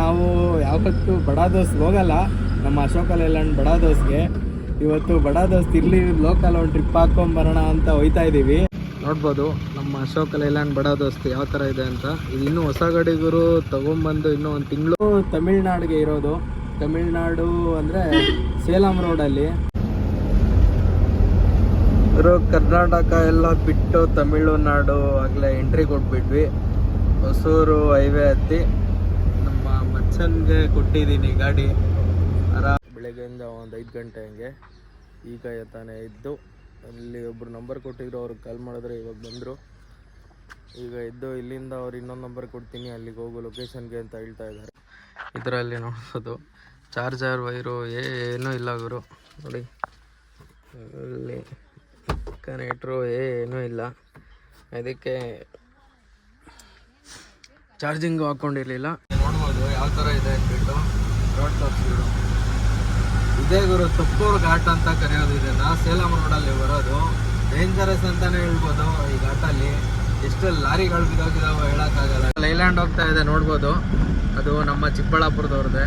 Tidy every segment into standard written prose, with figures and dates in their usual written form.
ನಾವು ಯಾವತ್ತೂ ಬಡ ದೋಸ್ತ್ ಹೋಗಲ್ಲ. ನಮ್ಮ ಅಶೋಕ ಲೇಲ್ಯಾಂಡ್ ಬಡ ದೋಸ್ತ್ಗೆ ಇವತ್ತು ಬಡ ದೋಸ್ತ್ ಇರ್ಲಿ ಲೋಕಲ್ ಒಂದು ಟ್ರಿಪ್ ಹಾಕೊಂಬರೋಣ ಅಂತ ಹೋಯ್ತಾ ಇದ್ದೀವಿ. ನೋಡ್ಬೋದು ನಮ್ಮ ಅಶೋಕ ಲೇಲ್ಯಾಂಡ್ ಬಡ ದೋಸ್ತ್ ಯಾವ ಥರ ಇದೆ ಅಂತ. ಇದು ಇನ್ನೂ ಹೊಸ ಗಾಡಿಗರು ತಗೊಂಬಂದು ಇನ್ನೂ ಒಂದು ತಿಂಗಳು ತಮಿಳ್ನಾಡಿಗೆ ಇರೋದು. ತಮಿಳ್ನಾಡು ಅಂದರೆ ಸೇಲಂ ರೋಡಲ್ಲಿ. ಕರ್ನಾಟಕ ಎಲ್ಲ ಬಿಟ್ಟು ತಮಿಳುನಾಡು ಆಗಲೇ ಎಂಟ್ರಿ ಕೊಟ್ಬಿಟ್ವಿ. ಹೊಸೂರು ಹೈವೇ ಹತ್ತಿ ನಮ್ಮ ಮಚ್ಚನ್ಗೆ ಕೊಟ್ಟಿದ್ದೀನಿ ಗಾಡಿ. ಬೆಳಗ್ಗೆಯಿಂದ ಒಂದು 5 ಗಂಟೆ ಹಂಗೆ. ಈಗ ತಾನೇ ಇದ್ದು ಅಲ್ಲಿ ಒಬ್ಬರು ನಂಬರ್ ಕೊಟ್ಟಿದ್ರು, ಅವ್ರಿಗೆ ಕಾಲ್ ಮಾಡಿದ್ರೆ ಇವಾಗ ಬಂದರು. ಈಗ ಇದ್ದು ಇಲ್ಲಿಂದ ಅವ್ರು ಇನ್ನೊಂದು ನಂಬರ್ ಕೊಡ್ತೀನಿ ಅಲ್ಲಿಗೆ ಹೋಗು ಲೊಕೇಶನ್ಗೆ ಅಂತ ಹೇಳ್ತಾ ಇದ್ದಾರೆ. ಇದರಲ್ಲಿ ನೋಡ್ಬೋದು ಚಾರ್ಜರ್ ವೈರು ಏನೂ ಇಲ್ಲ ಗುರು. ನೋಡಿ ಅಲ್ಲಿ ಕನೆಕ್ಟ್ರು ಏನೂ ಇಲ್ಲ. ಅದಕ್ಕೆ ಚಾರ್ಜಿಂಗು ಹಾಕ್ಕೊಂಡಿರಲಿಲ್ಲ. ನೋಡ್ಬೋದು ಯಾವ ಥರ ಇದೆ ಅಂದ್ಬಿಟ್ಟು ರೋಡ್ ತೋರಿಸಿದ್ರು. ಇದೇ ಗುರು ತುಪ್ಪೂರು ಘಾಟ್ ಅಂತ ಕರೆಯೋದು. ಇದನ್ನು ಸೇಲಂ ರೋಡಲ್ಲಿ ಬರೋದು. ಡೇಂಜರಸ್ ಅಂತಲೇ ಹೇಳ್ಬೋದು. ಈ ಘಾಟಲ್ಲಿ ಎಷ್ಟು ಲಾರಿಗಳು ಬಿದ್ದೋಗಿದಾವೆ ಹೇಳೋಕ್ಕಾಗಲ್ಲ. ಲೈಲ್ಯಾಂಡ್ ಹೋಗ್ತಾ ಇದೆ ನೋಡ್ಬೋದು. ಅದು ನಮ್ಮ ಚಿಕ್ಕಬಳ್ಳಾಪುರದವ್ರದ್ದೇ.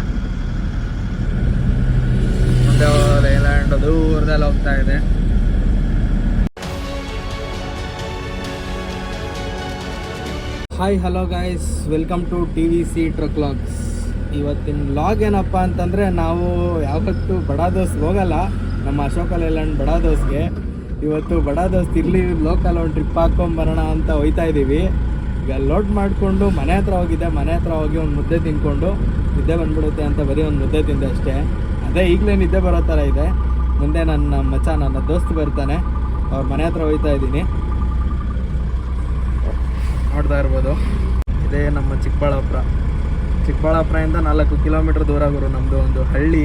ಮುಂದೆ ಲೈಲ್ಯಾಂಡ್ ದೂರದಲ್ಲಿ ಹೋಗ್ತಾ ಇದೆ. Hi hello guys, welcome to TVC truck vlogs. ಇವತ್ತಿನ ವ್ಲಾಗ್ ಏನಪ್ಪ ಅಂತಂದರೆ, ನಾವು ಯಾವತ್ತೂ ಬಡ ದೋಸ್ತ್ ಹೋಗಲ್ಲ. ನಮ್ಮ ಅಶೋಕ ಲೇಲ್ಯಾಂಡ್ ಬಡ ದೋಸ್ತ್ಗೆ ಇವತ್ತು ಬಡ ದೋಸ್ತ್ ಇರಲಿ ಲೋಕಲ್ ಒಂದು ಟ್ರಿಪ್ ಹಾಕ್ಕೊಂಬರೋಣ ಅಂತ ಹೋಯ್ತಾ ಇದ್ದೀವಿ. ಈಗ ಲೋಡ್ ಮಾಡಿಕೊಂಡು ಮನೆ ಹತ್ರ ಹೋಗಿದ್ದೆ. ಮನೆ ಹತ್ರ ಹೋಗಿ ಒಂದು ಮುದ್ದೆ ತಿಂದ್ಕೊಂಡು ನಿದ್ದೆ ಬಂದ್ಬಿಡುತ್ತೆ ಅಂತ ಬರೀ ಒಂದು ಮುದ್ದೆ ತಿಂದೆ ಅಷ್ಟೇ. ಅದೇ ಈಗಲೇ ನಿದ್ದೆ ಬರೋ ಥರ ಇದೆ. ಮುಂದೆ ನನ್ನ ದೋಸ್ತ್ ಬರ್ತಾನೆ, ಅವ್ರ ಮನೆ ಹತ್ರ ಹೋಯ್ತಾ ಇದ್ದೀನಿ. ನೋಡ್ತಾ ಇರ್ಬೋದು, ಇದೇ ನಮ್ಮ ಚಿಕ್ಕಬಳ್ಳಾಪುರದಿಂದ 4 ಕಿಲೋಮೀಟ್ರ್ ದೂರ ಗುರು ನಮ್ಮದು ಒಂದು ಹಳ್ಳಿ.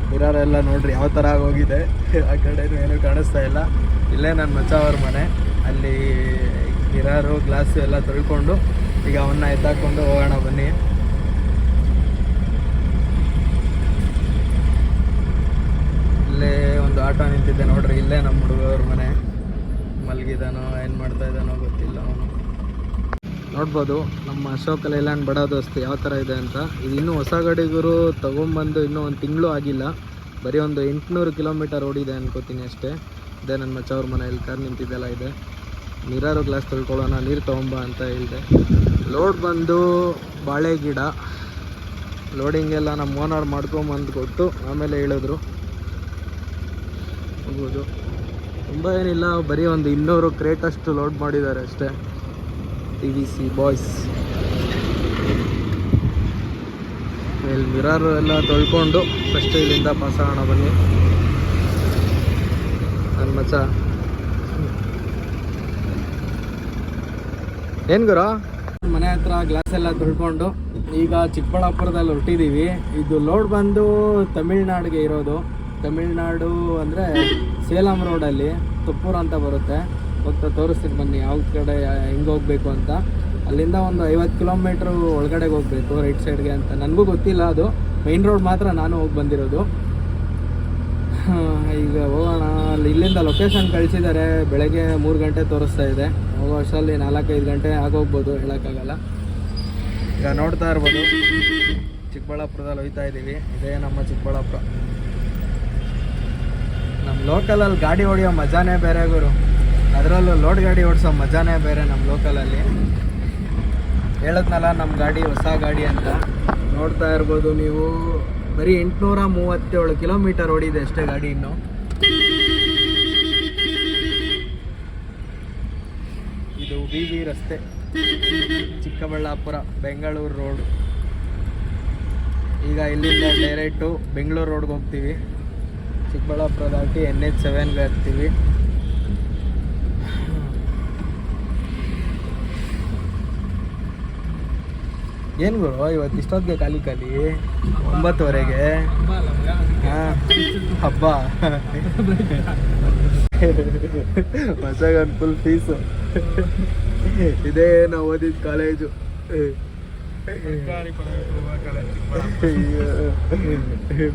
ಮಿರರೆಲ್ಲ ನೋಡ್ರಿ ಯಾವ ಥರ ಆಗೋಗಿದೆ. ಆ ಕಡೆ ಏನೂ ಕಾಣಿಸ್ತಾ ಇಲ್ಲ. ಇಲ್ಲೇ ನನ್ನ ಮಚ್ಚ ಅವ್ರ ಮನೆ. ಅಲ್ಲಿ ಮಿರರು ಗ್ಲಾಸು ಎಲ್ಲ ತೊಳ್ಕೊಂಡು ಈಗ ಅವನ್ನ ಎತ್ತಾಕೊಂಡು ಹೋಗೋಣ ಬನ್ನಿ. ಇಲ್ಲೇ ಒಂದು ಆಟೋ ನಿಂತಿದ್ದೆ ನೋಡ್ರಿ. ಇಲ್ಲೇ ನಮ್ಮ ಹುಡುಗವ್ರ ಮನೆ. ಮಲಗಿದಾನೋ ಏನು ಮಾಡ್ತಾ ಇದ್ದಾನೋ ಗೊತ್ತಿಲ್ಲ ಅವನು. ನೋಡ್ಬೋದು ನಮ್ಮ ಅಶೋಕ ಲೇಲ್ಯಾಂಡ್ ಬಡ ದೋಸ್ತ್ ಯಾವ ಥರ ಇದೆ ಅಂತ. ಇದು ಇನ್ನೂ ಹೊಸ ಗಾಡಿಗರು ತೊಗೊಂಬಂದು ಇನ್ನೂ ಒಂದು ತಿಂಗಳು ಆಗಿಲ್ಲ. ಬರೀ ಒಂದು 800 ಕಿಲೋಮೀಟರ್ ಓಡಿದೆ ಅನ್ಕೋತೀನಿ ಅಷ್ಟೇ. ಇದೇ ನನ್ನ ಮಚ್ಚವ್ರ ಮನೆಯಲ್ಲಿ ಕಾರ್ ನಿಂತಿದ್ದೆಲ್ಲ ಇದೆ. ಮಿರರು ಗ್ಲಾಸ್ ತೊಳ್ಕೊಳ್ಳೋಣ, ನೀರು ತೊಗೊಂಬ ಅಂತ ಹೇಳಿದೆ. ಲೋಡ್ ಬಂದು ಬಾಳೆ ಗಿಡ. ಲೋಡಿಂಗೆಲ್ಲ ನಮ್ಮ ಓನರ್ ಮಾಡ್ಕೊಂಬಂದು ಕೊಟ್ಟು ಆಮೇಲೆ ಹೇಳಿದ್ರು. ಹೋಗ್ಬೋದು, ತುಂಬ ಏನಿಲ್ಲ, ಬರೀ ಒಂದು 200 ಕ್ರೇಟಷ್ಟು ಲೋಡ್ ಮಾಡಿದ್ದಾರೆ ಅಷ್ಟೇ. TVC boys. ಇಲ್ಲಿ ಮಿರರ್ ಎಲ್ಲ ತೊಳ್ಕೊಂಡು ಫಸ್ಟ್ ಇಲ್ಲಿಂದ ಪಾಸ್ ಆಗೋಣ ಬನ್ನಿ. ನನ್ನ ಮಚ್ಚ ಏನು ಗುರು, ಮನೆ ಹತ್ರ ಗ್ಲಾಸ್ ಎಲ್ಲ ತೊಳ್ಕೊಂಡು ಈಗ ಚಿಕ್ಕಬಳ್ಳಾಪುರದಲ್ಲಿ ಹೊರಟಿದ್ದೀವಿ. ಇದು ಲೋಡ್ ಬಂದು ತಮಿಳ್ನಾಡಿಗೆ ಇರೋದು. ತಮಿಳ್ನಾಡು ಅಂದರೆ ಸೇಲಂ ರೋಡಲ್ಲಿ ತುಪ್ಪೂರು ಅಂತ ಬರುತ್ತೆ. ಹೋಗ್ತಾ ತೋರಿಸ್ತೀನಿ ಬನ್ನಿ ಯಾವ ಕಡೆ ಹೆಂಗೆ ಹೋಗಬೇಕು ಅಂತ. ಅಲ್ಲಿಂದ ಒಂದು 50 ಕಿಲೋಮೀಟ್ರು ಒಳಗಡೆಗೆ ಹೋಗಬೇಕು ರೈಟ್ ಸೈಡ್ಗೆ ಅಂತ. ನನಗೂ ಗೊತ್ತಿಲ್ಲ, ಅದು ಮೈನ್ ರೋಡ್ ಮಾತ್ರ ನಾನು ಹೋಗಿ ಬಂದಿರೋದು. ಈಗ ಹೋಗೋಣ. ಇಲ್ಲಿಂದ ಲೊಕೇಶನ್ ಕಳಿಸಿದ್ದಾರೆ. ಬೆಳಗ್ಗೆ 3 ಗಂಟೆ ತೋರಿಸ್ತಾ ಇದೆ. ಹೋಗೋ ಅಷ್ಟರಲ್ಲಿ 4-5 ಗಂಟೆ ಆಗೋಗ್ಬೋದು, ಹೇಳೋಕ್ಕಾಗಲ್ಲ. ಈಗ ನೋಡ್ತಾ ಇರ್ಬೋದು ಚಿಕ್ಕಬಳ್ಳಾಪುರದಲ್ಲಿ ಹೋಗ್ತಾ ಇದ್ದೀವಿ. ಇದೇ ನಮ್ಮ ಚಿಕ್ಕಬಳ್ಳಾಪುರ. ನಮ್ಮ ಲೋಕಲಲ್ಲಿ ಗಾಡಿ ಹೊಡೆಯೋ ಮಜಾನೇ ಬೇರೆ ಗುರು. ಅದರಲ್ಲೂ ಲೋಡ್ ಗಾಡಿ ಓಡಿಸೋ ಮಜಾನೇ ಬೇರೆ ನಮ್ಮ ಲೋಕಲಲ್ಲಿ. ಹೇಳದ್ನಲ್ಲ ನಮ್ಮ ಗಾಡಿ ಹೊಸ ಗಾಡಿ ಅಂತ. ನೋಡ್ತಾ ಇರ್ಬೋದು ನೀವು, ಬರೀ 837 ಕಿಲೋಮೀಟರ್ ಓಡಿದೆ ಅಷ್ಟೇ ಗಾಡಿ. ಇನ್ನು ಇದು BB ರಸ್ತೆ, ಚಿಕ್ಕಬಳ್ಳಾಪುರ ಬೆಂಗಳೂರು ರೋಡು. ಈಗ ಇಲ್ಲಿಂದ ಡೈರೆಕ್ಟು ಬೆಂಗಳೂರು ರೋಡ್ಗೆ ಹೋಗ್ತೀವಿ. ಚಿಕ್ಕಬಳ್ಳಾಪುರ ದಾಟಿ NH7ಗೆ ಹತ್ತೀವಿ. ಏನು ಗುರು ಇವತ್ತು ಇಷ್ಟೊತ್ತಿಗೆ ಖಾಲಿ 9:00ವರೆಗೆ? ಹಾಂ, ಹಬ್ಬ ಮಸಾಗನ್ ಫುಲ್ ಫೀಸು. ಇದೇ ನಾವು ಓದಿದ ಕಾಲೇಜು.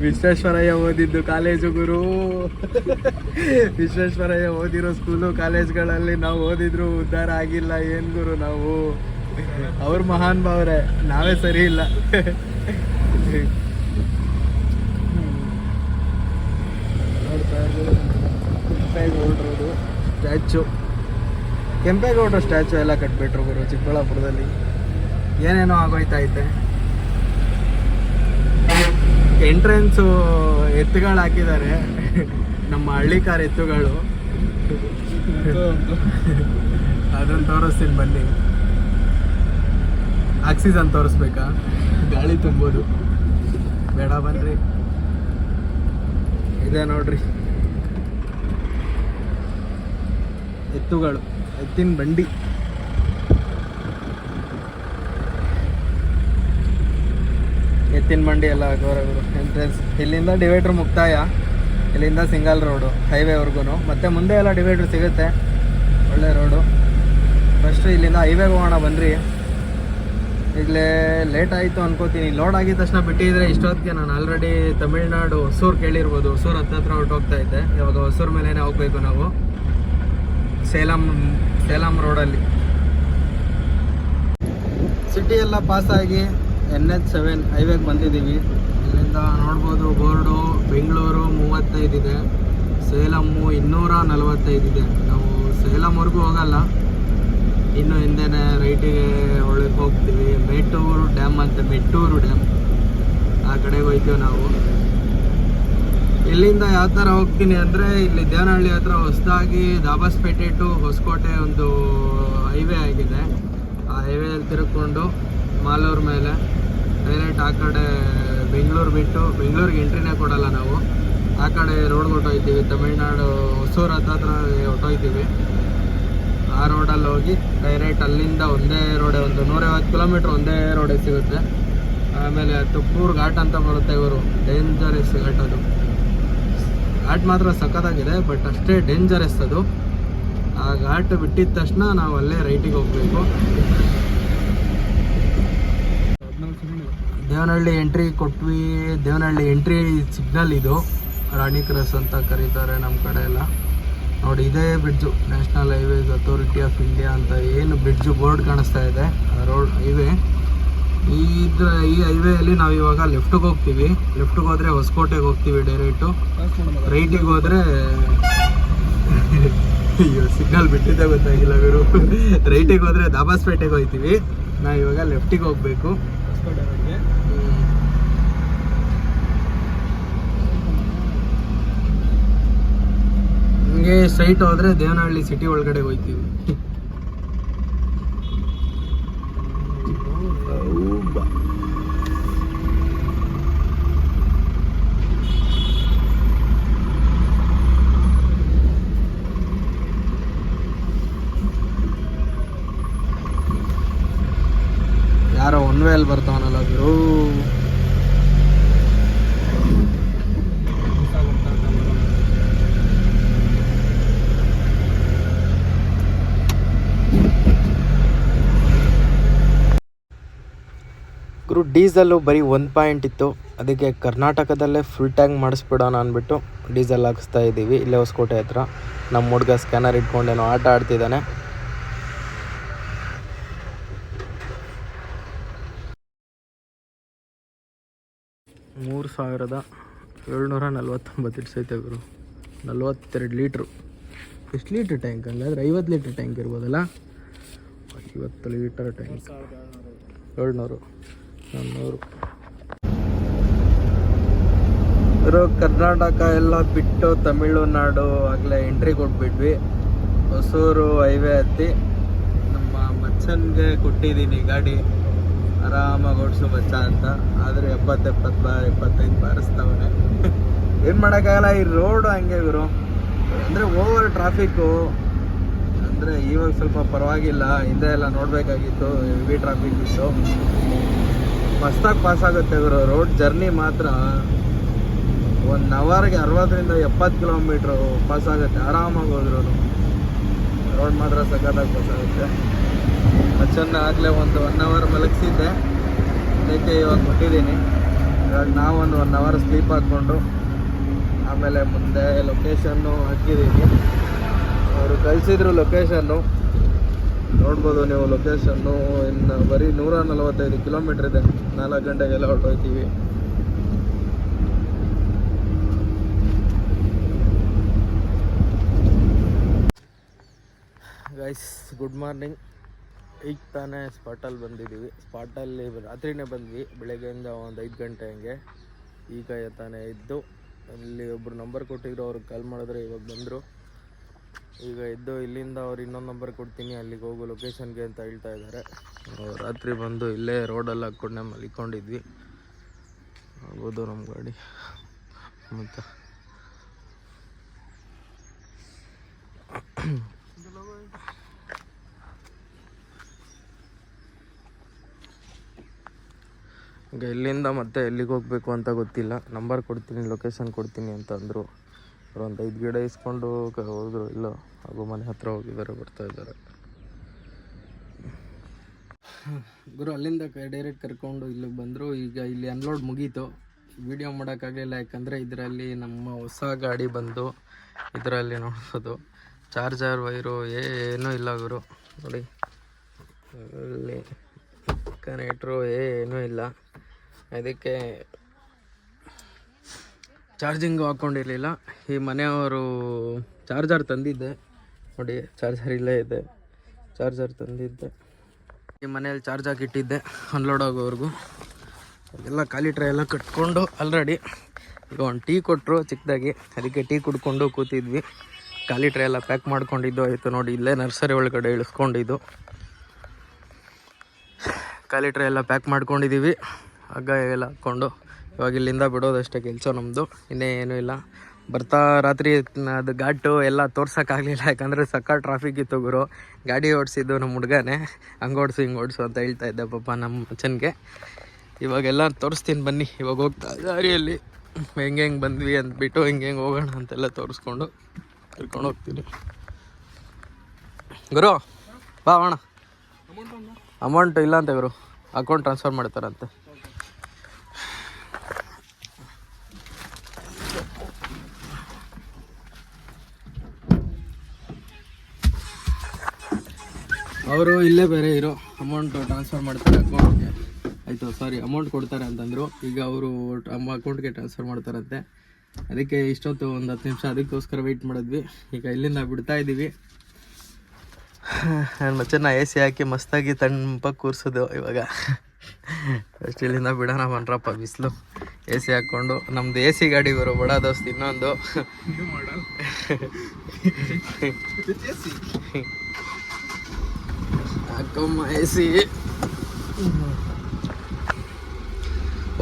ವಿಶ್ವೇಶ್ವರಯ್ಯ ಓದಿದ್ದು ಕಾಲೇಜು ಗುರು. ವಿಶ್ವೇಶ್ವರಯ್ಯ ಓದಿರೋ ಸ್ಕೂಲು ಕಾಲೇಜ್ಗಳಲ್ಲಿ ನಾವು ಓದಿದ್ರು ಉದ್ಧಾರ ಆಗಿಲ್ಲ. ಏನು ಗುರು ನಾವು, ಅವ್ರು ಮಹಾನ್ ಭಾವ್ರೆ, ನಾವೇ ಸರಿ ಇಲ್ಲ. ನೋಡ್ತಾ ಇರ್ಬೋದು ಕೆಂಪೇಗೌಡರದು ಸ್ಟ್ಯಾಚು. ಕೆಂಪೇಗೌಡರ ಸ್ಟ್ಯಾಚು ಎಲ್ಲ ಕಟ್ಬಿಟ್ರು ಗುರು ಚಿಕ್ಕಬಳ್ಳಾಪುರದಲ್ಲಿ. ಏನೇನೋ ಆಗೋಯ್ತೈತೆ. ಎಂಟ್ರೆನ್ಸು ಎತ್ತುಗಳು ಹಾಕಿದ್ದಾರೆ, ನಮ್ಮ ಹಳ್ಳಿಕಾರ ಎತ್ತುಗಳು. ಅದನ್ನು ತೋರಿಸ್ತೀನಿ ಬನ್ನಿ. ಆಕ್ಸಿಜನ್ ತೋರಿಸ್ಬೇಕಾ? ಗಾಳಿ ತುಂಬೋದು ಬೇಡ, ಬನ್ರಿ. ಇದೆ ನೋಡ್ರಿ ಎತ್ತುಗಳು, ಎತ್ತಿನ ಬಂಡಿ. ಎತ್ತಿನ ಬಂಡಿ ಎಲ್ಲ ಗೋರಗಳು. ಎಂಟ್ರೆನ್ಸ್ ಇಲ್ಲಿಂದ ಡಿವೈಡ್ರ್ ಮುಕ್ತಾಯ, ಇಲ್ಲಿಂದ ಸಿಂಗಲ್ ರೋಡು ಹೈವೇವರೆಗೂ. ಮತ್ತು ಮುಂದೆ ಎಲ್ಲ ಡಿವೈಡ್ರ್ ಸಿಗುತ್ತೆ, ಒಳ್ಳೆ ರೋಡು. ಫಸ್ಟು ಇಲ್ಲಿಂದ ಹೈವೇಗೆ ಹೋಗೋಣ ಬನ್ನಿರಿ. ಈಗಲೇ ಲೇಟ್ ಆಯಿತು ಅನ್ಕೋತೀನಿ. ಲೋಡ್ ಆಗಿದ ತಕ್ಷಣ ಬಿಟ್ಟಿದ್ರೆ ಇಷ್ಟೊತ್ತಿಗೆ ನಾನು ಆಲ್ರೆಡಿ ತಮಿಳ್ನಾಡು ಹೊಸೂರು ಕೇಳಿರ್ಬೋದು. ಹೊಸೂರು ಹತ್ರ ಹೊರಟೋಗ್ತಾ ಇದ್ದೆ. ಇವಾಗ ಹೊಸೂರು ಮೇಲೇ ಹೋಗ್ಬೇಕು ನಾವು, ಸೇಲಂ ರೋಡಲ್ಲಿ. ಸಿಟಿ ಎಲ್ಲ ಪಾಸಾಗಿ NH7 ಹೈವೇಗೆ ಬಂದಿದ್ದೀವಿ. ಇಲ್ಲಿಂದ ನೋಡ್ಬೋದು ಬೋರ್ಡು ಬೆಂಗಳೂರು 35 ಇದೆ, ಸೇಲಮ್ಮು 245 ಇದೆ. ನಾವು ಸೇಲಂವರೆಗೂ ಹೋಗಲ್ಲ, ಇನ್ನು ಹಿಂದೆನೇ ರೈಟಿಗೆ ಒಳಗೆ ಹೋಗ್ತೀವಿ. ಮೇಟೂರು ಡ್ಯಾಮ್ ಅಂತ, ಮೆಟ್ಟೂರು ಡ್ಯಾಮ್ ಆ ಕಡೆಗೆ ಹೋಗ್ತೀವಿ ನಾವು. ಇಲ್ಲಿಂದ ಯಾವ ಥರ ಹೋಗ್ತೀನಿ ಅಂದರೆ, ಇಲ್ಲಿ ದೇವನಹಳ್ಳಿ ಹತ್ರ ಹೊಸದಾಗಿ ದಾಬಾಸ್ಪೇಟೆ ಟು ಹೊಸಕೋಟೆ ಒಂದು ಹೈವೇ ಆಗಿದೆ. ಆ ಹೈವೇಯಲ್ಲಿ ತಿರ್ಕೊಂಡು ಮಾಲೂರು ಮೇಲೆ ಡೈರೆಕ್ಟ್ ಆ ಕಡೆ ಬೆಂಗಳೂರು ಬಿಟ್ಟು, ಬೆಂಗಳೂರಿಗೆ ಎಂಟ್ರಿನೇ ಕೊಡಲ್ಲ ನಾವು, ಆ ಕಡೆ ರೋಡ್ಗೆ ಹೊಟ್ಟೋಗ್ತೀವಿ. ತಮಿಳ್ನಾಡು ಹೊಸೂರು ಹತ್ರ ಹೊಟ್ಟೋಗ್ತೀವಿ. ಆ ರೋಡಲ್ಲಿ ಹೋಗಿ ಡೈರೆಕ್ಟ್ ಅಲ್ಲಿಂದ ಒಂದೇ ರೋಡೆ, ಒಂದು 150 ಕಿಲೋಮೀಟ್ರ್ ಒಂದೇ ರೋಡೇ ಸಿಗುತ್ತೆ. ಆಮೇಲೆ ತುಪ್ಪೂರು ಘಾಟ್ ಅಂತ ಬರುತ್ತೆ ಇವರು, ಡೇಂಜರಸ್ ಘಾಟ್. ಅದು ಘಾಟ್ ಮಾತ್ರ ಸಖತ್ತಾಗಿದೆ, ಬಟ್ ಅಷ್ಟೇ ಡೇಂಜರಸ್ ಅದು. ಆ ಘಾಟ್ ಬಿಟ್ಟಿದ ತಕ್ಷಣ ನಾವು ಅಲ್ಲೇ ರೈಟಿಗೆ ಹೋಗಬೇಕು. ದೇವನಹಳ್ಳಿ ಎಂಟ್ರಿ ಕೊಟ್ವಿ. ದೇವನಹಳ್ಳಿ ಎಂಟ್ರಿ ಸಿಗ್ನಲ್ ಇದು, ರಾಣಿ ಕ್ರಾಸ್ ಅಂತ ಕರೀತಾರೆ ನಮ್ಮ ಕಡೆ ಎಲ್ಲ. ನೋಡಿ, ಇದೇ bridge, national highways authority of India ಅಂತ ಏನು ಬ್ರಿಡ್ಜು ಬೋರ್ಡ್ ಕಾಣಿಸ್ತಾ ಇದೆ, ರೋಡ್ ಹೈವೇ. ಈ ಹೈವೇಯಲ್ಲಿ ನಾವು ಇವಾಗ ಲೆಫ್ಟಿಗೆ ಹೋಗ್ತೀವಿ. ಲೆಫ್ಟಿಗೆ ಹೋದರೆ ಹೊಸಕೋಟೆಗೆ ಹೋಗ್ತೀವಿ ಡೈರೆಕ್ಟು. ರೈಟಿಗೆ ಹೋದರೆ ಅಯ್ಯೋ ಸಿಗ್ನಲ್ ಬಿಟ್ಟಿದ್ದೆ ಗೊತ್ತಾಗಿಲ್ಲ ಗುರು. ರೈಟಿಗೆ ಹೋದರೆ ದಾಬಾಸ್ಪೇಟೆಗೆ ಹೋಗ್ತೀವಿ. ನಾವು ಇವಾಗ ಲೆಫ್ಟಿಗೆ ಹೋಗಬೇಕು. ಹಂಗೆ ಸ್ಟ್ರೈಟ್ ಹೋದರೆ ದೇವನಹಳ್ಳಿ ಸಿಟಿ ಒಳಗಡೆ ಹೋಗ್ತೀವಿ. ಯಾರೋ ಒನ್ ವೇಲ್ ಬರ್ತಾವನಲ್ಲ ಗುರು. ಗುರು ಡೀಸೆಲ್ಲು ಬರೀ 1 ಪಾಯಿಂಟ್ ಇತ್ತು, ಅದಕ್ಕೆ ಕರ್ನಾಟಕದಲ್ಲೇ ಫುಲ್ ಟ್ಯಾಂಕ್ ಮಾಡಿಸ್ಬಿಡೋಣ ಅಂದ್ಬಿಟ್ಟು ಡೀಸೆಲ್ ಹಾಕಿಸ್ತಾ ಇದ್ದೀವಿ. ಇಲ್ಲೇ ಹೊಸಕೋಟೆ ಹತ್ರ ನಮ್ಮ ಹುಡುಗ ಸ್ಕ್ಯಾನರ್ ಇಟ್ಕೊಂಡೇನೋ ಆಟ ಆಡ್ತಿದ್ದಾನೆ. $3,749 ಇಡ್ಸೈತೆ ಗುರು. 42 ಲೀಟ್ರು. ಎಷ್ಟು ಲೀಟ್ರ್ ಟ್ಯಾಂಕ್ ಹಂಗಾದ್ರೆ? 50 ಲೀಟ್ರ್ ಟ್ಯಾಂಕ್ ಇರ್ಬೋದಲ್ಲ. 50 ಲೀಟರ್ ಟ್ಯಾಂಕ್ 700 400. ಕರ್ನಾಟಕ ಎಲ್ಲ ಬಿಟ್ಟು ತಮಿಳುನಾಡು ಆಗಲೇ ಎಂಟ್ರಿ ಕೊಟ್ಬಿಟ್ವಿ. ಹೊಸೂರು ಹೈವೇ ಹತ್ತಿ ನಮ್ಮ ಮಚ್ಚನ್ಗೆ ಕೊಟ್ಟಿದ್ದೀನಿ ಗಾಡಿ, ಆರಾಮಾಗಿ ಓಡಿಸು ಮಚ್ಚ ಅಂತ. ಆದರೆ 70-75 ಬಾರಿಸ್ತಾವನೆ. ಏನು ಮಾಡೋಕ್ಕಾಗಲ್ಲ, ಈ ರೋಡು ಹಂಗೆ ಗುರು. ಅಂದರೆ ಓವರ್ ಟ್ರಾಫಿಕ್ಕು. ಅಂದರೆ ಇವಾಗ ಸ್ವಲ್ಪ ಪರವಾಗಿಲ್ಲ, ಹಿಂದೆ ಎಲ್ಲ ನೋಡಬೇಕಾಗಿತ್ತು, ಹೆವಿ ಟ್ರಾಫಿಕ್ ಇತ್ತು. ಮಸ್ತಾಗಿ ಪಾಸಾಗುತ್ತೆ ಗುರು. ರೋಡ್ ಜರ್ನಿ ಮಾತ್ರ 1 ಅವರ್ಗೆ 60-70 ಕಿಲೋಮೀಟ್ರು ಪಾಸಾಗುತ್ತೆ ಆರಾಮಾಗಿ ಹೋದ್ರು. ರೋಡ್ ಮಾತ್ರ ಸಖತ್ತಾಗಿ ಪಾಸಾಗುತ್ತೆ. ಮಚ್ಚನ್ನ ಆಗಲೇ ಒಂದು 1 ಅವರ್ ಮಲಗಿಸಿದ್ದೆ, ಅದಕ್ಕೆ ಇವಾಗ ಕೊಟ್ಟಿದ್ದೀನಿ. ಇವಾಗ ನಾವೊಂದು 1 ಅವರ್ ಸ್ಲೀಪ್ ಹಾಕ್ಕೊಂಡು ಆಮೇಲೆ ಮುಂದೆ ಲೊಕೇಶನ್ನು ಹಾಕಿದ್ದೀನಿ. ಅವರು ಕಳಿಸಿದ್ರು ಲೊಕೇಶನ್ನು. ನೋಡ್ಬೋದು ನೀವು ಲೊಕೇಶನ್ನು. ಇನ್ನು ಬರೀ 145 ಕಿಲೋಮೀಟ್ರ್ ಇದೆ. 4 ಗಂಟೆಗೆಲ್ಲ ಹೊರಟೋಯ್ತೀವಿ. Guys good morning. ಈಗ ತಾನೇ ಸ್ಪಾಟಲ್ಲಿ ಬಂದಿದ್ದೀವಿ. ಸ್ಪಾಟಲ್ಲಿ ರಾತ್ರಿನೇ ಬಂದ್ವಿ, ಬೆಳಗ್ಗೆಯಿಂದ ಒಂದು 5 ಗಂಟೆ ಹಂಗೆ. ಈಗ ತಾನೇ ಇದ್ದು ಅಲ್ಲಿ ಒಬ್ಬರು ನಂಬರ್ ಕೊಟ್ಟಿದ್ರು, ಅವ್ರಿಗೆ ಕಾಲ್ ಮಾಡಿದ್ರೆ ಇವಾಗ ಬಂದರು. ಈಗ ಇದ್ದು ಇಲ್ಲಿಂದ ಅವ್ರು ಇನ್ನೊಂದು ನಂಬರ್ ಕೊಡ್ತೀನಿ, ಅಲ್ಲಿಗೆ ಹೋಗು ಲೊಕೇಶನ್ಗೆ ಅಂತ ಹೇಳ್ತಾ ಇದ್ದಾರೆ. ರಾತ್ರಿ ಬಂದು ಇಲ್ಲೇ ರೋಡಲ್ಲಿ ಹಾಕ್ಕೊಂಡೆ ಮಲಿಕೊಂಡಿದ್ವಿ. ಆಗ್ಬೋದು ನಮ್ಮ ಗಾಡಿ. ಮತ್ತು ಈಗ ಇಲ್ಲಿಂದ ಮತ್ತೆ ಎಲ್ಲಿಗೆ ಹೋಗಬೇಕು ಅಂತ ಗೊತ್ತಿಲ್ಲ. ನಂಬರ್ ಕೊಡ್ತೀನಿ, ಲೊಕೇಶನ್ ಕೊಡ್ತೀನಿ ಅಂತ ಅಂದರು. ಅವ್ರು ಒಂದು 5 ಗಿಡ ಇಸ್ಕೊಂಡು ಹೋದ್ರು. ಇಲ್ಲ ಹಾಗೂ ಮನೆ ಹತ್ರ ಹೋಗಿದ್ದಾರೆ, ಬರ್ತಾ ಇದ್ದಾರೆ. ಗುರು ಅಲ್ಲಿಂದ ಡೈರೆಕ್ಟ್ ಕರ್ಕೊಂಡು ಇಲ್ಲಿಗೆ ಬಂದರು. ಈಗ ಇಲ್ಲಿ ಅನ್ಲೋಡ್ ಮುಗೀತು. ವಿಡಿಯೋ ಮಾಡೋಕ್ಕಾಗಲಿಲ್ಲ, ಯಾಕಂದರೆ ಇದರಲ್ಲಿ ನಮ್ಮ ಹೊಸ ಗಾಡಿ ಬಂದು ಇದರಲ್ಲಿ ನೋಡ್ಬೋದು ಚಾರ್ಜರ್ ವೈರು ಏನೂ ಇಲ್ಲ ಗುರು. ನೋಡಿ ಅಲ್ಲಿ ಕನೆಕ್ಟ್ರು ಏನೂ ಇಲ್ಲ. ಅದಕ್ಕೆ ಚಾರ್ಜಿಂಗು ಹಾಕ್ಕೊಂಡಿರಲಿಲ್ಲ. ಈ ಮನೆಯವರು ಚಾರ್ಜರ್ ತಂದಿದ್ದೆ, ನೋಡಿ ಚಾರ್ಜರ್ ಇಲ್ಲೇ ಇದೆ. ಚಾರ್ಜರ್ ತಂದಿದ್ದೆ, ಈ ಮನೆಯಲ್ಲಿ ಚಾರ್ಜ್ ಹಾಕಿಟ್ಟಿದ್ದೆ ಅನ್ಲೋಡ್ ಆಗೋವರೆಗೂ. ಎಲ್ಲ ಖಾಲಿ ಟ್ರೈ ಎಲ್ಲ ಕಟ್ಕೊಂಡು ಆಲ್ರೆಡಿ ಈಗ ಒಂದು ಟೀ ಕೊಟ್ಟರು ಚಿಕ್ಕದಾಗಿ, ಅದಕ್ಕೆ ಟೀ ಕುಡ್ಕೊಂಡು ಕೂತಿದ್ವಿ. ಖಾಲಿ ಟ್ರೈ ಎಲ್ಲ ಪ್ಯಾಕ್ ಮಾಡ್ಕೊಂಡಿದ್ದು ಆಯಿತು. ನೋಡಿ ಇಲ್ಲೇ ನರ್ಸರಿ ಒಳಗಡೆ ಇಳಿಸ್ಕೊಂಡಿದ್ದು ಖಾಲಿ ಟ್ರೈ ಎಲ್ಲ ಪ್ಯಾಕ್ ಮಾಡ್ಕೊಂಡಿದ್ದೀವಿ. ಹಗ್ಗ ಎಲ್ಲ ಹಾಕ್ಕೊಂಡು ಇವಾಗ ಇಲ್ಲಿಂದ ಬಿಡೋದಷ್ಟೇ ಕೆಲಸ ನಮ್ಮದು, ಇನ್ನೇನೂ ಇಲ್ಲ. ಬರ್ತಾ ರಾತ್ರಿ ಅದು ಘಾಟು ಎಲ್ಲ ತೋರ್ಸೋಕ್ಕಾಗಲಿಲ್ಲ, ಯಾಕಂದರೆ ಸಕ್ಕ ಟ್ರಾಫಿಕ್ ಇತ್ತು ಗುರು. ಗಾಡಿ ಓಡಿಸಿದ್ದು ನಮ್ಮ ಹುಡುಗನೇ, ಹಂಗೆ ಓಡಿಸು ಹಿಂಗೆ ಓಡಿಸು ಅಂತ ಹೇಳ್ತಾ ಇದ್ದೆ ಪಾಪ ನಮ್ಮ ಮಚ್ಚನಿಗೆ. ಇವಾಗೆಲ್ಲ ತೋರಿಸ್ತೀನಿ ಬನ್ನಿ. ಇವಾಗ ಹೋಗ್ತಾ ದಾರಿಯಲ್ಲಿ ಹೆಂಗೆ ಬಂದ್ವಿ ಅಂದ್ಬಿಟ್ಟು ಹೆಂಗೆ ಹೋಗೋಣ ಅಂತೆಲ್ಲ ತೋರಿಸ್ಕೊಂಡು ಕರ್ಕೊಂಡು ಹೋಗ್ತೀನಿ. ಗುರು ಬಾ ಅಣ್ಣ. ಅಮೌಂಟ್ ಇಲ್ಲ ಅಂತ ಗುರು, ಅಕೌಂಟ್ ಟ್ರಾನ್ಸ್ಫರ್ ಮಾಡ್ತಾರಂತೆ. ಅವರು ಇಲ್ಲೇ ಬೇರೆ ಇರೋ ಅಮೌಂಟ್ ಟ್ರಾನ್ಸ್ಫರ್ ಮಾಡ್ತಾರೆ ಅಕೌಂಟ್ಗೆ. ಆಯಿತು ಸಾರಿ, ಅಮೌಂಟ್ ಕೊಡ್ತಾರೆ ಅಂತಂದರು. ಈಗ ಅವರು ಅಕೌಂಟ್ಗೆ ಟ್ರಾನ್ಸ್ಫರ್ ಮಾಡ್ತಾರಂತೆ. ಅದಕ್ಕೆ ಇಷ್ಟೊತ್ತು ಒಂದು 10 ನಿಮಿಷ ಅದಕ್ಕೋಸ್ಕರ ವೆಯ್ಟ್ ಮಾಡಿದ್ವಿ. ಈಗ ಇಲ್ಲಿಂದ ಬಿಡ್ತಾ ಇದ್ದೀವಿ. ನನ್ನ ಮಚ್ಚನ್ನ AC ಹಾಕಿ ಮಸ್ತಾಗಿ ತಣ್ಣಪಾಗಿ ಕೂರಿಸೋದು ಇವಾಗ. ಅಷ್ಟು ಇಲ್ಲಿಂದ ಬಿಡೋಣ ಬನ್ರಪ್ಪ, ಬಿಸಿಲು. AC ಹಾಕ್ಕೊಂಡು ನಮ್ಮದು AC ಗಾಡಿ ಬರೋ ಬಡ ದೋಸ್ತ್ ಇನ್ನೊಂದು ಹಾಕಮ್ಮ AC.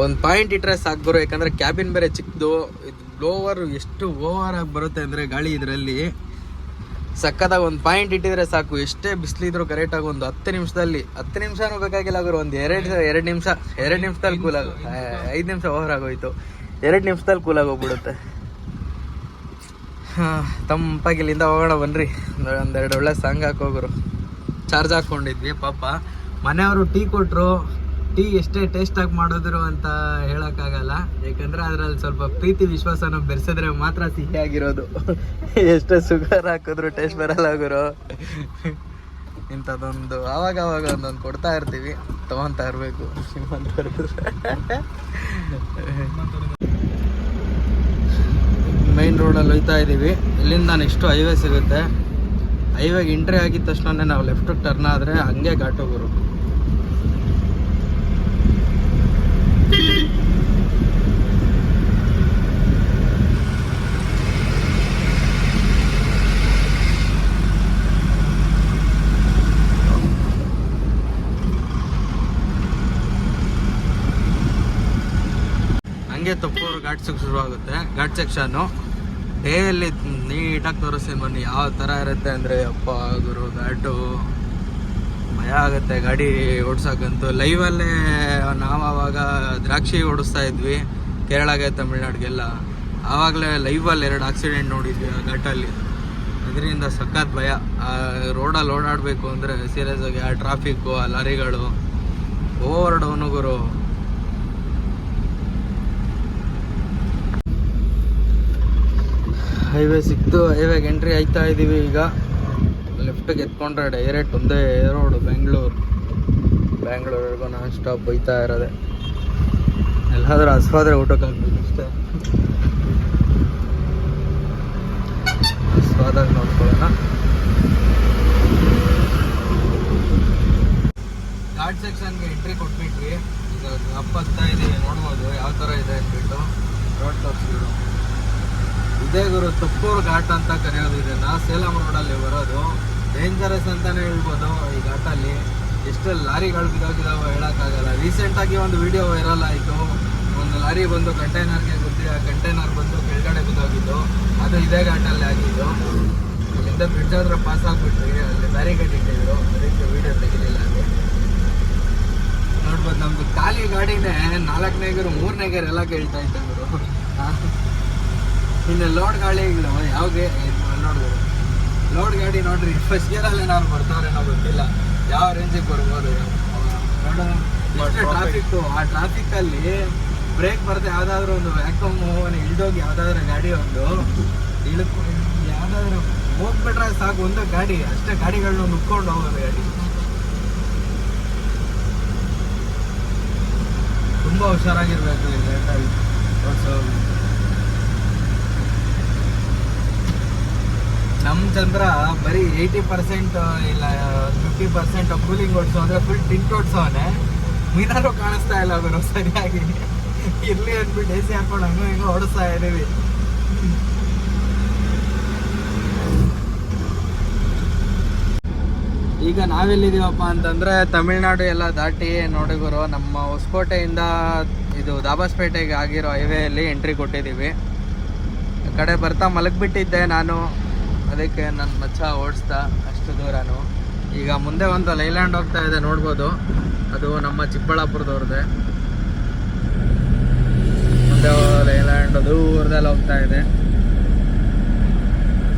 ಒಂದು ಪಾಯಿಂಟ್ ಇಟ್ಟರೆ ಸಾಕು ಬರೋ, ಯಾಕಂದರೆ ಕ್ಯಾಬಿನ್ ಬೇರೆ ಚಿಕ್ಕದು. ಇದು ಬ್ಲೋವರ್ ಎಷ್ಟು ಓವರ್ ಆಗಿ ಬರುತ್ತೆ ಅಂದರೆ ಗಾಳಿ ಇದರಲ್ಲಿ ಸಕ್ಕದಾಗ. ಒಂದು ಪಾಯಿಂಟ್ ಇಟ್ಟಿದ್ರೆ ಸಾಕು, ಎಷ್ಟೇ ಬಿಸಿಲಿದ್ರು ಕರೆಕ್ಟಾಗಿ ಒಂದು 10 ನಿಮಿಷದಲ್ಲಿ, 10 ನಿಮಿಷನೂ ಬೇಕಾಗಿಲ್ಲ ಗುರು, ಒಂದು 2 ನಿಮಿಷದಲ್ಲಿ ಕೂಲಾಗ, 5 ನಿಮಿಷ ಓವರ್ ಆಗೋಯ್ತು, 2 ನಿಮಿಷದಲ್ಲಿ ಕೂಲಾಗಿ ಹೋಗ್ಬಿಡುತ್ತೆ. ತಂಪಾಗಿ ಇಲ್ಲಿಂದ ಹೋಗೋಣ ಬನ್ನಿರಿ. ಒಂದೆರಡು ಒಳ್ಳೆ ಸಾಂಗ್ ಹಾಕೋಗ್ರು. ಚಾರ್ಜ್ ಹಾಕ್ಕೊಂಡಿದ್ವಿ. ಪಾಪ ಮನೆಯವರು ಟೀ ಕೊಟ್ಟರು. ಟೀ ಎಷ್ಟೇ ಟೇಸ್ಟಾಗಿ ಮಾಡಿದ್ರು ಅಂತ ಹೇಳೋಕ್ಕಾಗಲ್ಲ, ಯಾಕಂದರೆ ಅದರಲ್ಲಿ ಸ್ವಲ್ಪ ಪ್ರೀತಿ ವಿಶ್ವಾಸನ ಬೆರೆಸಿದ್ರೆ ಮಾತ್ರ ಸಿಹಿಯಾಗಿರೋದು. ಎಷ್ಟೇ ಶುಗರ್ ಹಾಕಿದ್ರು ಟೇಸ್ಟ್ ಬರಲ್ಲ ಗುರು. ಇಂಥದ್ದೊಂದು ಆವಾಗ ಒಂದೊಂದು ಕೊಡ್ತಾ ಇರ್ತೀವಿ, ತೊಗೊತಾ ಇರಬೇಕು. ಮೈನ್ ರೋಡಲ್ಲಿ ಹೋಗ್ತಾ ಇದ್ದೀವಿ. ಇಲ್ಲಿಂದ ನೆಕ್ಸ್ಟು ಹೈವೇ ಸಿಗುತ್ತೆ. ಹೈವೇಗೆ ಎಂಟ್ರಿ ಆಗಿದ ತಕ್ಷಣ ನಾವು ಲೆಫ್ಟಿಗೆ ಟರ್ನ್ ಆದರೆ ಹಂಗೆ ಘಾಟ್ ಹೋಗೋರು. ಹಂಗೆ ತಪ್ಪೋರು ಘಾಟ್ ಶುರುವಾಗುತ್ತೆ. ಘಾಟ್ ಸೆಕ್ಷನ್ನು ಡೇಯಲ್ಲಿ ನೀಟಾಗಿ ತೋರಿಸ್ತೀನಿ ಬನ್ನಿ ಯಾವ ಥರ ಇರುತ್ತೆ ಅಂದರೆ. ಅಪ್ಪ ಗುರು ಘಾಟು ಭಯ ಆಗುತ್ತೆ ಗಾಡಿ ಓಡ್ಸೋಕ್ಕಂತೂ. ಲೈವಲ್ಲೇ ನಾವು ಆವಾಗ ದ್ರಾಕ್ಷಿ ಓಡಿಸ್ತಾ ಇದ್ವಿ ಕೇರಳಗೆ ತಮಿಳ್ನಾಡಿಗೆಲ್ಲ. ಆವಾಗಲೇ ಲೈವಲ್ಲಿ 2 ಆಕ್ಸಿಡೆಂಟ್ ನೋಡಿದ್ವಿ ಆ ಘಾಟಲ್ಲಿ. ಇದರಿಂದ ಸಖತ್ ಭಯ. ಆ ರೋಡಲ್ಲಿ ಓಡಾಡಬೇಕು ಅಂದರೆ ಸೀರಿಯಸ್ ಆಗಿ. ಆ ಟ್ರಾಫಿಕ್ಕು, ಆ ಲಾರಿಗಳು ಓವರ್ ಡೌನು ಗುರು. ಹೈವೇ ಸಿಕ್ತು. ಹೈವೇಗೆ ಎಂಟ್ರಿ ಆಯ್ತಾ ಇದ್ದೀವಿ. ಈಗ ಲೆಫ್ಟಿಗೆ ಎತ್ಕೊಂಡ್ರೆ ಡೈರೆಕ್ಟ್ ಒಂದೇ ರೋಡು ಬೆಂಗಳೂರಿಗೂ ನಾನ್ ಸ್ಟಾಪ್ ಬೈತಾ ಇರೋದೆ. ಎಲ್ಲಾದ್ರೂ ಹಸ್ವಾದ್ರೆ ಊಟಕ್ಕೆ ಹಾಕ್ಬೇಕು ಅಷ್ಟೇ. ಹಸ್ವಾದಾಗ ನೋಡ್ಕೊಳ್ಳೋಣ. ಘಾಟ್ ಸೆಕ್ಷನ್ಗೆ ಎಂಟ್ರಿ ಕೊಟ್ಬಿಟ್ವಿ. ಈಗ ಹತ್ತಾ ಇದೀವಿ, ನೋಡ್ಬೋದು ಯಾವ ಥರ ಇದೆ ಅಂದ್ಬಿಟ್ಟು ರೋಡ್ ತೋರಿಸಿದ್ರು. ಇದೇ ಗುರು ತುಪ್ಪೂರು ಘಾಟ್ ಅಂತ ಕರೆಯೋದು. ಇದನ್ನ ಸೇಲಂ ರೋಡಲ್ಲಿ ಬರೋದು. ಡೇಂಜರಸ್ ಅಂತಾನೆ ಹೇಳ್ಬೋದು. ಈ ಘಾಟಲ್ಲಿ ಎಷ್ಟು ಲಾರಿಗಳು ಬಿದ್ದೋಗಿದಾವೆ ಹೇಳೋಕ್ಕಾಗಲ್ಲ. ರೀಸೆಂಟಾಗಿ ಒಂದು ವಿಡಿಯೋ ವೈರಲ್ ಆಯಿತು. ಒಂದು ಲಾರಿ ಬಂದು ಕಂಟೈನರ್ಗೆ ಗುದ್ದಿ ಆ ಕಂಟೈನರ್ ಬಂದು ಕೆಳಗಡೆ ಬಿದ್ದೋಗಿದ್ದು. ಅದು ಇದೇ ಘಾಟಲ್ಲಿ ಆಗಿದ್ದು. ಅಲ್ಲಿಂದ ಬ್ರಿಡ್ಜ್ ಹತ್ರ ಪಾಸ್ ಆಗಿಬಿಟ್ವಿ. ಅಲ್ಲಿ ಬ್ಯಾರಿಕೇಡ್ ಇಟ್ಟಿದ್ರು, ಅದಕ್ಕೆ ವಿಡಿಯೋ ತೆಗಿಲಿಲ್ಲ. ಅಲ್ಲಿ ನೋಡ್ಬೋದು ನಮ್ದು ಖಾಲಿ ಗಾಡಿನೇ 4ನೇ ಗೇರು 3ನೇ ಗೇರ್ ಎಲ್ಲ ಕೇಳ್ತಾ ಇತ್ತು ಗುರು. ಇನ್ನು ಲೋಡ್ ಗಾಡಿಗಳು ಯಾವಾಗೆ ನೋಡ್ಬೋದು. ಲೋಡ್ ಗಾಡಿ ನೋಡ್ರಿ ಫಸ್ಟ್ ಗೇರಲ್ಲಿ ನಾವು ಬರ್ತಾವ್ರೆ ನಾವು ಗೊತ್ತಿಲ್ಲ ಯಾವ ರೇಂಜಿಗೆ ಬರ್ಬೋದು. ಟ್ರಾಫಿಕ್ಕು, ಆ ಟ್ರಾಫಿಕ್ಕಲ್ಲಿ ಬ್ರೇಕ್ ಬರುತ್ತೆ. ಯಾವುದಾದ್ರೂ ಒಂದು ವ್ಯಾಕ್ಯೂಮ್ ಇಳ್ದೋಗಿ ಯಾವುದಾದ್ರೂ ಗಾಡಿ ಒಂದು ಯಾವುದಾದ್ರೂ ಹೋಗ್ಬಿಟ್ರೆ ಸಾಕು, ಒಂದು ಗಾಡಿ ಅಷ್ಟೇ. ಗಾಡಿಗಳನ್ನ ನುಕ್ಕೊಂಡು ಹೋಗೋದು ಗಾಡಿ. ತುಂಬ ಹುಷಾರಾಗಿರ್ಬೇಕು ಈ ಲೇಟಾಗಿ ಓಡಿಸೋದು. ನಮ್ಮ ಚಂದ್ರ ಬರೀ 80% ಇಲ್ಲ 50% ಕೂಲಿಂಗ್ ಓಡಿಸೋ ಅಂದರೆ ಫುಲ್ ಟಿಂಟ್ ಓಡಿಸೋನೆ. ಮೀನಾರು ಕಾಣಿಸ್ತಾ ಇಲ್ಲ ಅವರು ಸರಿಯಾಗಿ. ಇರಲಿ ಅಂದ್ಬಿಟ್ಟು AC ಹಾಕೊಂಡು ಹಂಗೋ ಹಿಂಗೋ ಓಡಿಸ್ತಾ ಇದ್ದೀವಿ. ಈಗ ನಾವೆಲ್ಲಿದ್ದೀವಪ್ಪ ಅಂತಂದರೆ ತಮಿಳ್ನಾಡು ಎಲ್ಲ ದಾಟಿ ನೋಡಿ ಗುರು. ನಮ್ಮ ಹೊಸಕೋಟೆಯಿಂದ ಇದು ದಾಬಾಸ್ಪೇಟೆಗೆ ಆಗಿರೋ ಹೈವೇಯಲ್ಲಿ ಎಂಟ್ರಿ ಕೊಟ್ಟಿದ್ದೀವಿ. ಆ ಕಡೆ ಬರ್ತಾ ಮಲಗಿಬಿಟ್ಟಿದ್ದೆ ನಾನು, ಅದಕ್ಕೆ ನನ್ನ ಮಚ್ಚ ಓಡಿಸ್ತಾ ಅಷ್ಟು ದೂರನೂ. ಈಗ ಮುಂದೆ ಒಂದು ಲೈಲ್ಯಾಂಡ್ ಹೋಗ್ತಾ ಇದೆ ನೋಡ್ಬೋದು. ಅದು ನಮ್ಮ ಚಿಕ್ಕಬಳ್ಳಾಪುರದವ್ರದ್ದೇ. ಮುಂದೆ ಲೈಲ್ಯಾಂಡ್ ದೂರದಲ್ಲಿ ಹೋಗ್ತಾ ಇದೆ.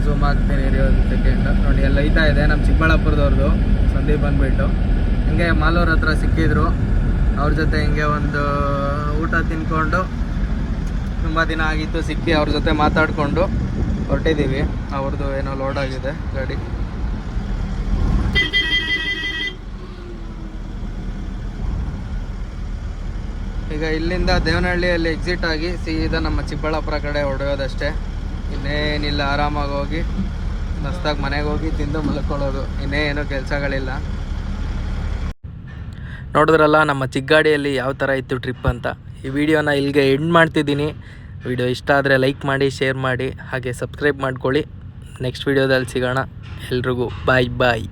ಝೂಮ್ ಆಗ್ತೀನಿ ಒಂದು ಸೆಕೆಂಡ್. ನೋಡಿ ಎಲ್ಲ ಐತಾ ಇದೆ ನಮ್ಮ ಚಿಕ್ಕಬಳ್ಳಾಪುರದವ್ರದ್ದು ಸಂದೀಪ್ ಬಂದುಬಿಟ್ಟು. ಹಿಂಗೆ ಮಾಲೂರು ಹತ್ರ ಸಿಕ್ಕಿದ್ರು. ಅವ್ರ ಜೊತೆ ಹಿಂಗೆ ಒಂದು ಊಟ ತಿನ್ಕೊಂಡು, ತುಂಬ ದಿನ ಆಗಿತ್ತು ಸಿಕ್ಕಿ, ಅವ್ರ ಜೊತೆ ಮಾತಾಡಿಕೊಂಡು ಹೊರಟಿದ್ದೀವಿ. ಅವ್ರದ್ದು ಏನೋ ಲೋಡ್ ಆಗಿದೆ ಗಾಡಿ. ಈಗ ಇಲ್ಲಿಂದ ದೇವನಹಳ್ಳಿಯಲ್ಲಿ ಎಕ್ಸಿಟ್ ಆಗಿ ಸೀದಾ ನಮ್ಮ ಚಿಕ್ಕಬಳ್ಳಾಪುರ ಕಡೆ ಹೊಡೆಯೋದಷ್ಟೇ. ಇನ್ನೇನಿಲ್ಲ, ಆರಾಮಾಗಿ ಹೋಗಿ ಮಸ್ತಾಗಿ ಮನೆಗೆ ಹೋಗಿ ತಿಂದು ಮಲ್ಕೊಳ್ಳೋದು. ಇನ್ನೇನು ಕೆಲಸಗಳಿಲ್ಲ. ನೋಡಿದ್ರಲ್ಲ ನಮ್ಮ ಚಿಕ್ಕ ಗಾಡಿಯಲ್ಲಿ ಯಾವ ಥರ ಇತ್ತು ಟ್ರಿಪ್ ಅಂತ. ಈ ವಿಡಿಯೋನ ಇಲ್ಲಿಗೆ ಎಂಡ್ ಮಾಡ್ತಿದ್ದೀನಿ. ವಿಡಿಯೋ ಇಷ್ಟ ಆದರೆ ಲೈಕ್ ಮಾಡಿ, ಶೇರ್ ಮಾಡಿ, ಹಾಗೆ ಸಬ್ಸ್ಕ್ರೈಬ್ ಮಾಡ್ಕೊಳ್ಳಿ. ನೆಕ್ಸ್ಟ್ ವಿಡಿಯೋದಲ್ಲಿ ಸಿಗೋಣ. ಎಲ್ರಿಗೂ ಬಾಯ್ ಬಾಯ್.